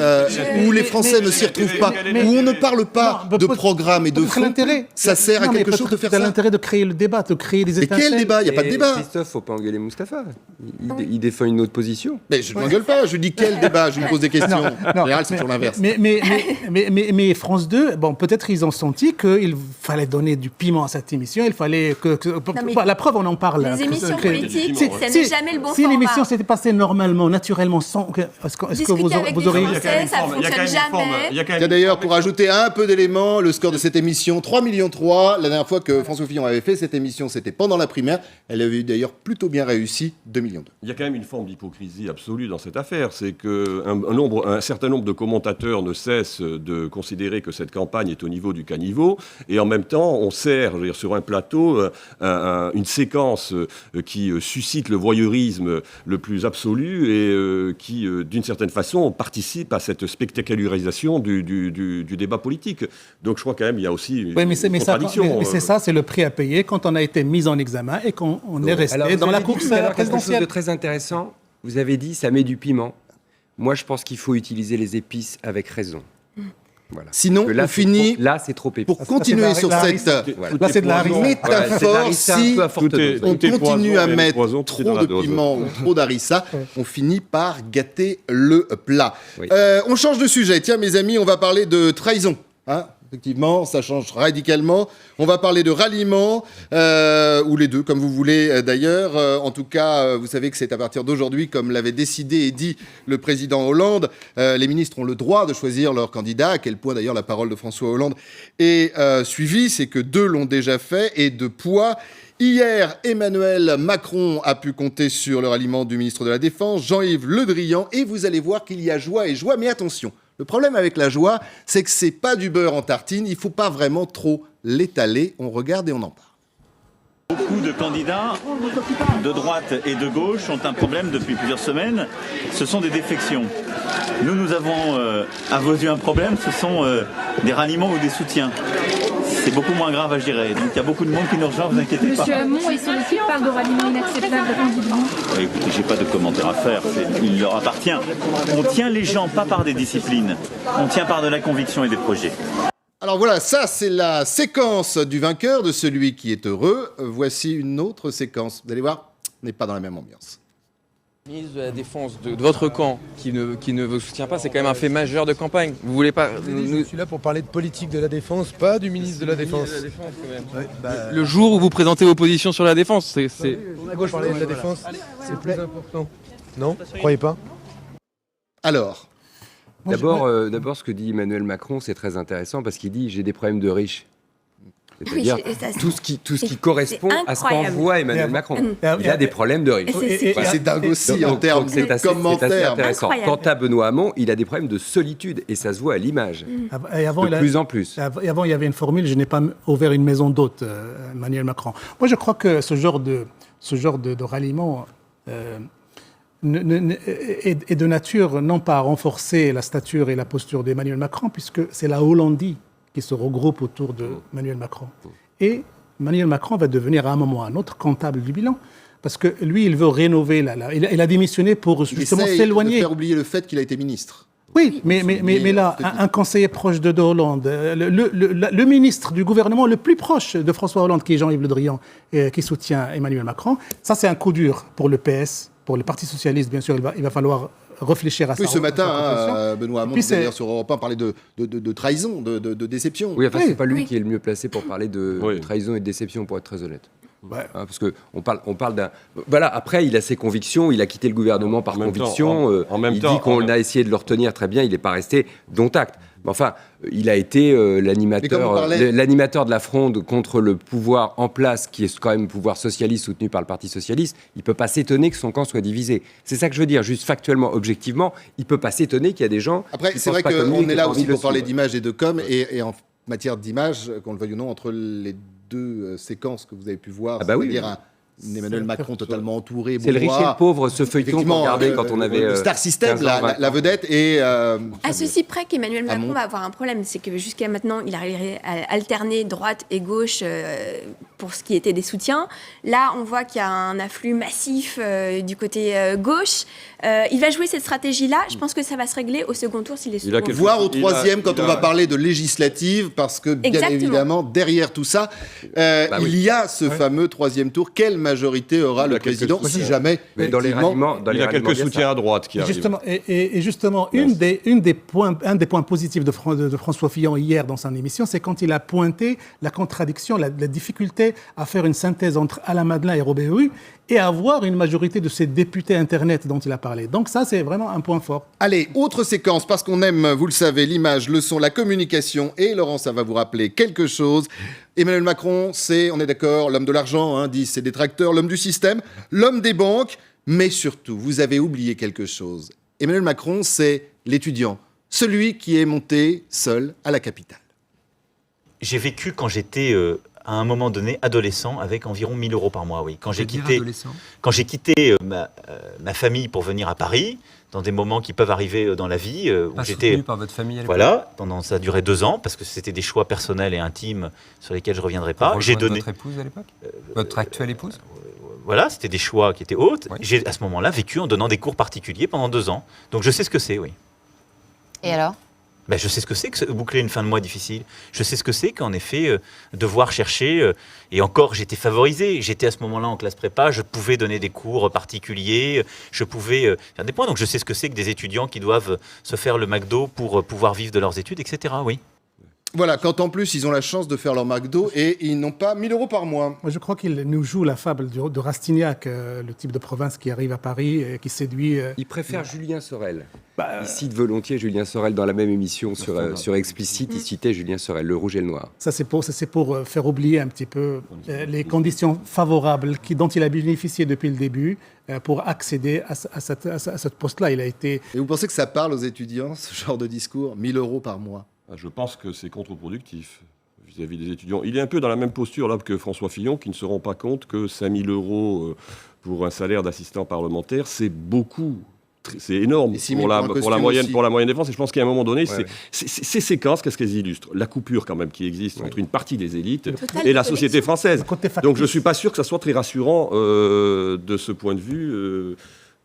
où les Français ne s'y retrouvent pas, où on ne parle pas de programme et de fond, ça sert à quelque chose de faire ça? C'est l'intérêt de créer créer le débat, de créer des Mais étincelles. quel débat? Il n'y a pas de débat. Christophe, faut pas engueuler Mustapha. Il défend une autre position. Mais je ne m'engueule pas, je dis quel débat, je me pose des questions. En général, c'est toujours l'inverse. Mais France 2, bon, peut-être ils ont senti qu'il fallait donner du piment à cette émission, il fallait la preuve, on en parle. Les émissions politiques, ça n'est jamais le bon si format. l'émission s'était passée normalement, naturellement, sans... Est-ce que vous auriez... Français, ça ne fonctionne jamais. Il y a d'ailleurs, pour ajouter un peu d'éléments, le score de cette émission, 3,3 millions. La dernière fois que François Fillon avait fait cette émission, c'était pendant la primaire. Elle avait d'ailleurs plutôt bien réussi, 2,2 millions. Il y a quand même une forme d'hypocrisie absolue dans cette affaire. C'est qu'un certain nombre de commentateurs ne cessent de considérer que cette campagne est au niveau du caniveau. Et en même temps, on sert sur un plateau une séquence qui suscite le voyeurisme le plus absolu et qui, d'une certaine façon, participe à cette spectacularisation du débat politique. Donc je crois quand même qu'il y a aussi une contradiction. Mais c'est ça, c'est le prix à payer quand on a été mis en examen et qu'on est resté dans la course quelque chose présidentielle. de très intéressant, vous avez dit ça met du piment. Moi, je pense qu'il faut utiliser les épices avec raison. Voilà. Sinon, on finit. Là, c'est trop épicé. Pour continuer sur cette Là, c'est de la métaphore, si on continue à mettre trop de piment ou trop d'harissa, on finit par gâter le plat. Oui. On change de sujet. Tiens, mes amis, on va parler de trahison. Effectivement, ça change radicalement. On va parler de ralliement, ou les deux, comme vous voulez d'ailleurs. En tout cas, vous savez que c'est à partir d'aujourd'hui, comme l'avait décidé et dit le président Hollande, les ministres ont le droit de choisir leur candidat. À quel point d'ailleurs la parole de François Hollande est suivie, c'est que 2 l'ont déjà fait, et de poids. Hier, Emmanuel Macron a pu compter sur le ralliement du ministre de la Défense, Jean-Yves Le Drian, et vous allez voir qu'il y a joie et joie, mais attention. Le problème avec la joie, c'est que c'est pas du beurre en tartine, il faut pas vraiment trop l'étaler. On regarde et on en parle. Beaucoup de candidats de droite et de gauche ont un problème depuis plusieurs semaines, ce sont des défections. Nous avons à vos yeux un problème, ce sont des ralliements ou des soutiens. C'est beaucoup moins grave à gérer. Donc il y a beaucoup de monde qui nous rejoint, vous inquiétez pas. Monsieur Hamon et son équipe parlent de ralliement inacceptable de candidat. Écoutez, j'ai pas de commentaire à faire, il leur appartient. On tient les gens pas par des disciplines, on tient par de la conviction et des projets. Alors voilà, ça c'est la séquence du vainqueur, de celui qui est heureux. Voici une autre séquence. Vous allez voir, on n'est pas dans la même ambiance. Le ministre de la Défense de votre camp qui ne vous soutient pas, c'est quand même un fait majeur de campagne. Vous voulez pas... Je suis là pour parler de politique de la Défense, pas du ministre de la Défense. Le jour où vous présentez vos positions sur la Défense, c'est... À gauche, parler de la Défense, c'est le plus important. Non, vous croyez pas? Alors D'abord, ce que dit Emmanuel Macron, c'est très intéressant parce qu'il dit « j'ai des problèmes de riches ». C'est-à-dire tout ce qui correspond à ce qu'envoie Emmanuel Macron. Il a des problèmes de riches. C'est dingue aussi en termes de commentaires. C'est intéressant. Quant à Benoît Hamon, il a des problèmes de solitude et ça se voit à l'image. De plus en plus. Et avant, il y avait une formule, je n'ai pas ouvert une maison d'hôtes, Emmanuel Macron. Moi, je crois que ce genre de ralliement est de nature, non pas à renforcer la stature et la posture d'Emmanuel Macron, puisque c'est la Hollandie qui se regroupe autour d'Emmanuel Macron. Et Emmanuel Macron va devenir à un moment ou à un autre comptable du bilan. Parce que lui, il veut rénover. Il a démissionné pour justement s'éloigner. De faire oublier le fait qu'il a été ministre. Oui, mais là, un conseiller proche de Hollande, le ministre du gouvernement le plus proche de François Hollande, qui est Jean-Yves Le Drian, qui soutient Emmanuel Macron, ça c'est un coup dur pour le PS, pour le Parti socialiste, bien sûr, il va falloir réfléchir à ça. Oui, ce matin, Benoît Hamon, d'ailleurs, sur Europe 1, parlait de trahison, de déception. Oui, enfin, c'est pas lui qui est le mieux placé pour parler de trahison et de déception, pour être très honnête. Ouais. Parce qu'on parle d'un... Voilà, après, il a ses convictions, il a quitté le gouvernement par conviction. Il dit qu'on a essayé de le retenir très bien, il n'est pas resté, dont acte. Mais enfin, il a été l'animateur de la fronde contre le pouvoir en place, qui est quand même le pouvoir socialiste soutenu par le Parti socialiste. Il ne peut pas s'étonner que son camp soit divisé. C'est ça que je veux dire, juste factuellement, objectivement, il ne peut pas s'étonner qu'il y a des gens... Après, c'est vrai qu'on est là aussi pour parler d'image et de com, et en matière d'image, qu'on le veuille ou non, entre les deux séquences que vous avez pu voir, c'est-à-dire un Emmanuel Macron totalement entouré. C'est le riche et le pauvre, ce feuilleton qu'on regardait quand on avait... Le Star System, la vedette, et... à ceci près qu'Emmanuel Macron va avoir un problème, c'est que jusqu'à maintenant, il arriverait à alterner droite et gauche pour ce qui était des soutiens. Là, on voit qu'il y a un afflux massif du côté gauche. Il va jouer cette stratégie-là. Je pense que ça va se régler au second tour s'il est second. Voire au troisième quand on va parler de législative, parce que bien évidemment, derrière tout ça, il y a ce fameux troisième tour. Quelle majorité aura le président si jamais il y a quelques soutiens à droite qui arrivent. Justement, un des points positifs de François Fillon hier dans son émission, c'est quand il a pointé la contradiction, la difficulté à faire une synthèse entre Alain Madelin et Robert Hue et avoir une majorité de ces députés Internet dont il a parlé. Donc ça, c'est vraiment un point fort. Allez, autre séquence, parce qu'on aime, vous le savez, l'image, le son, la communication. Et Laurent, ça va vous rappeler quelque chose. Emmanuel Macron, on est d'accord, l'homme de l'argent, disent ses détracteurs, l'homme du système, l'homme des banques. Mais surtout, vous avez oublié quelque chose. Emmanuel Macron, c'est l'étudiant, celui qui est monté seul à la capitale. J'ai vécu quand j'étais... à un moment donné, adolescent, avec environ 1 000 euros par mois, oui. Quand j'ai quitté ma famille pour venir à Paris, dans des moments qui peuvent arriver dans la vie, où j'étais soutenu par votre famille à l'époque. Voilà, ça a duré 2 ans, parce que c'était des choix personnels et intimes sur lesquels je ne reviendrai pas. J'ai donné votre épouse à l'époque, votre actuelle épouse. Voilà, c'était des choix qui étaient hautes. Oui. J'ai à ce moment-là vécu en donnant des cours particuliers pendant 2 ans, donc je sais ce que c'est, oui. Et alors ? Je sais ce que c'est que boucler une fin de mois difficile. Je sais ce que c'est qu'en effet, devoir chercher... et encore, j'étais favorisé. J'étais à ce moment-là en classe prépa. Je pouvais donner des cours particuliers. Je pouvais faire des points. Donc je sais ce que c'est que des étudiants qui doivent se faire le McDo pour pouvoir vivre de leurs études, etc. Oui. Voilà, quand en plus ils ont la chance de faire leur McDo et ils n'ont pas 1 000 euros par mois. Moi, je crois qu'il nous joue la fable de Rastignac, le type de province qui arrive à Paris et qui séduit... Il préfère Julien Sorel. Il cite volontiers Julien Sorel dans la même émission sur Explicit. Il citait Julien Sorel, Le Rouge et le Noir. Ça, c'est pour faire oublier un petit peu les conditions favorables dont il a bénéficié depuis le début pour accéder à cette poste-là. Il a été... Et vous pensez que ça parle aux étudiants, ce genre de discours, 1 000 euros par mois? Je pense que c'est contre-productif vis-à-vis des étudiants. Il est un peu dans la même posture là que François Fillon, qui ne se rend pas compte que 5 000 euros pour un salaire d'assistant parlementaire, c'est beaucoup. C'est énorme pour la moyenne des Français. Je pense qu'à un moment donné, ces séquences, qu'est-ce qu'elles illustrent? La coupure quand même qui existe entre une partie des élites et la société française. Donc je ne suis pas sûr que ça soit très rassurant de ce point de vue...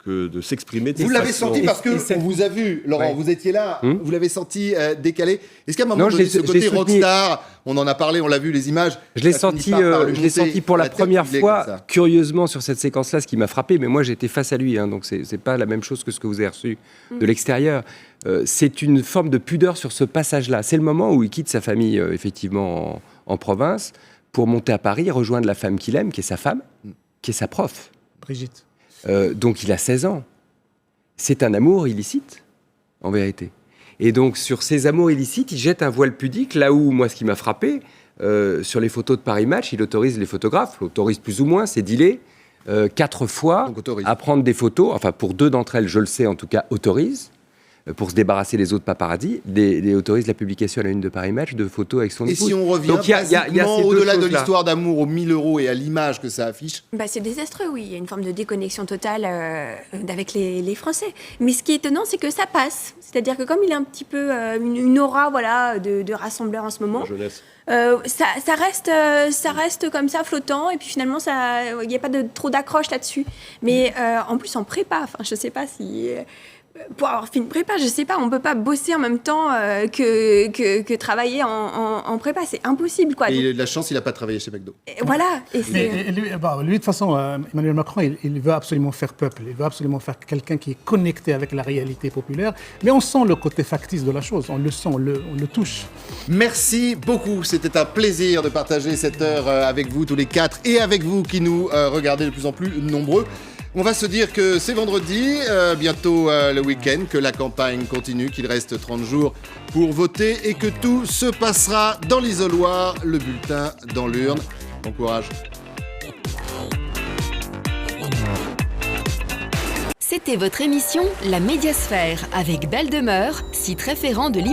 que de s'exprimer de cette façon. Vous l'avez senti parce qu'on vous a vu, Laurent, vous étiez là, vous l'avez senti décalé. Est-ce qu'à un moment donné, ce côté rockstar, on en a parlé, on l'a vu, les images... Je l'ai senti pour la première fois, curieusement, sur cette séquence-là, ce qui m'a frappé, mais moi j'étais face à lui, donc c'est pas la même chose que ce que vous avez reçu de l'extérieur. C'est une forme de pudeur sur ce passage-là. C'est le moment où il quitte sa famille, effectivement, en province, pour monter à Paris, rejoindre la femme qu'il aime, qui est sa femme, qui est sa prof. Brigitte. Donc il a 16 ans. C'est un amour illicite, en vérité. Et donc sur ces amours illicites, il jette un voile pudique, là où, moi, ce qui m'a frappé, sur les photos de Paris Match, il autorise les photographes, autorise plus ou moins, c'est dealé, 4 fois à prendre des photos, enfin pour 2 d'entre elles, je le sais en tout cas, autorise, pour se débarrasser des autres paparazzis, autorise la publication à la une de Paris Match de photos avec son épouse. Et si on revient au-delà de l'histoire d'amour aux 1 000 euros et à l'image que ça affiche? C'est désastreux, oui. Il y a une forme de déconnexion totale avec les Français. Mais ce qui est étonnant, c'est que ça passe. C'est-à-dire que comme il a un petit peu une aura de rassembleur en ce moment... ça reste comme ça flottant et puis finalement il n'y a pas trop d'accroche là-dessus. Mais en plus en prépa, je ne sais pas si... Pour avoir fait une prépa, je sais pas, on peut pas bosser en même temps que travailler en prépa, c'est impossible, quoi. Et il a de la chance, il a pas travaillé chez McDo. Voilà. Lui, de toute façon, Emmanuel Macron, il veut absolument faire peuple, il veut absolument faire quelqu'un qui est connecté avec la réalité populaire, mais on sent le côté factice de la chose, on le sent, on le touche. Merci beaucoup, c'était un plaisir de partager cette heure avec vous tous les 4 et avec vous qui nous regardez de plus en plus nombreux. On va se dire que c'est vendredi, bientôt le week-end, que la campagne continue, qu'il reste 30 jours pour voter et que tout se passera dans l'isoloir, le bulletin dans l'urne. Bon courage. C'était votre émission La Médiasphère avec Belle Demeure, site référent de l'immobilier.